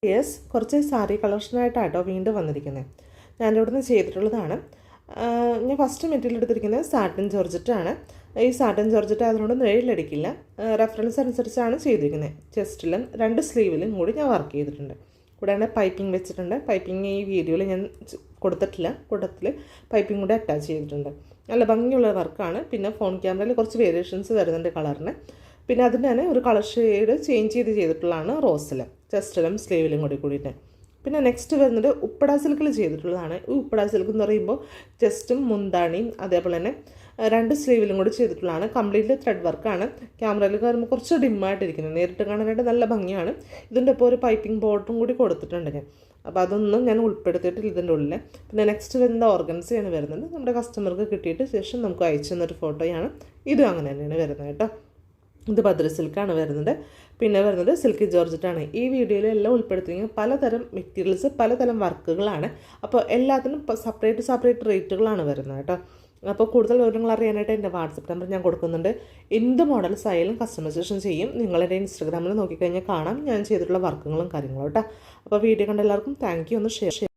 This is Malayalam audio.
യെസ്, കുറച്ച് സാരി കളക്ഷനായിട്ടാട്ടോ വീണ്ടും വന്നിരിക്കുന്നത്. ഞാനിവിടെ നിന്ന് ചെയ്തിട്ടുള്ളതാണ്. ഞാൻ ഫസ്റ്റ് മെറ്റീരിയൽ എടുത്തിരിക്കുന്നത് സാറ്റിൻ ജോർജറ്റാണ്. ഈ സാറ്റിൻ ജോർജറ്റ് അതിനോട് നിഴലടിക്കില്ല. റെഫറൻസ് അനുസരിച്ചാണ് ചെയ്തിരിക്കുന്നത്. ചെസ്റ്റിലും 2 സ്ലീവിലും കൂടി ഞാൻ വർക്ക് ചെയ്തിട്ടുണ്ട്. കൂടാതെ പൈപ്പിംഗ് വെച്ചിട്ടുണ്ട്. പൈപ്പിംഗ് ഈ വീഡിയോയിൽ ഞാൻ കൊടുത്തിട്ടില്ല. കൂട്ടത്തിൽ പൈപ്പിംഗ് കൂടെ അറ്റാച്ച് ചെയ്തിട്ടുണ്ട്. നല്ല ഭംഗിയുള്ള വർക്കാണ്. പിന്നെ ഫോൺ ക്യാമറയിൽ കുറച്ച് വേരിയേഷൻസ് വരുന്നുണ്ട് കളറിന്. പിന്നെ അതിന് തന്നെ ഒരു കളർ ഷെയ്ഡ് ചേഞ്ച് ചെയ്തിട്ടുള്ളതാണ് റോസിൽ, ചെസ്റ്റിലും സ്ലീവിലും കൂടിയിട്ട്. പിന്നെ നെക്സ്റ്റ് വരുന്നത് ഉപ്പട സിൽക്കിൽ ചെയ്തിട്ടുള്ളതാണ്. ഈ ഉപ്പട സിൽക്ക് എന്ന് പറയുമ്പോൾ ചെസ്റ്റും മുന്താണിയും അതേപോലെ തന്നെ 2 സ്ലീവിലും കൂടി ചെയ്തിട്ടുള്ളതാണ്. കംപ്ലീറ്റ്ലി ത്രെഡ് വർക്കാണ്. ക്യാമറയിൽ കാണുമ്പോൾ കുറച്ച് ഡിമ്മായിട്ടിരിക്കുന്നത്, നേരിട്ട് കാണാനായിട്ട് നല്ല ഭംഗിയാണ്. ഇതിൻ്റെ ഇപ്പോൾ ഒരു പൈപ്പിംഗ് ബോർഡും കൂടി കൊടുത്തിട്ടുണ്ട് ഞാൻ. അപ്പോൾ അതൊന്നും ഞാൻ ഉൾപ്പെടുത്തിയിട്ടില്ല ഇതിൻ്റെ ഉള്ളിൽ. പിന്നെ നെക്സ്റ്റ് വരുന്ന ഓർഗൻസിയാണ് വരുന്നത്. നമ്മുടെ കസ്റ്റമർക്ക് കിട്ടിയിട്ട് ശേഷം നമുക്ക് അയച്ചു തന്നൊരു ഫോട്ടോയാണ്. ഇതും അങ്ങനെ തന്നെയാണ് വരുന്നത് കേട്ടോ. ഇത് ബദ്ര സിൽക്കാണ് വരുന്നത്. പിന്നെ വരുന്നത് സിൽക്കി ജോർജറ്റാണ്. ഈ വീഡിയോയിൽ എല്ലാം ഉൾപ്പെടുത്തിയെങ്കിൽ പലതരം മെറ്റീരിയൽസ്, പലതരം വർക്കുകളാണ്. അപ്പോൾ എല്ലാത്തിനും സെപ്പറേറ്റ് റേറ്റുകളാണ് വരുന്നത് കേട്ടോ. അപ്പോൾ കൂടുതൽ വിവരങ്ങൾ അറിയാനായിട്ട് എൻ്റെ വാട്സപ്പ് നമ്പർ ഞാൻ കൊടുക്കുന്നുണ്ട്. എന്ത് മോഡൽസ് ആയാലും കസ്റ്റമൈസേഷൻ ചെയ്യും. നിങ്ങളെൻ്റെ ഇൻസ്റ്റാഗ്രാമിൽ നോക്കിക്കഴിഞ്ഞാൽ കാണാം ഞാൻ ചെയ്തിട്ടുള്ള വർക്കുകളും കാര്യങ്ങളും കേട്ടോ. അപ്പോൾ വീഡിയോ കണ്ട എല്ലാവർക്കും താങ്ക് യു. ഒന്ന് ഷെയർ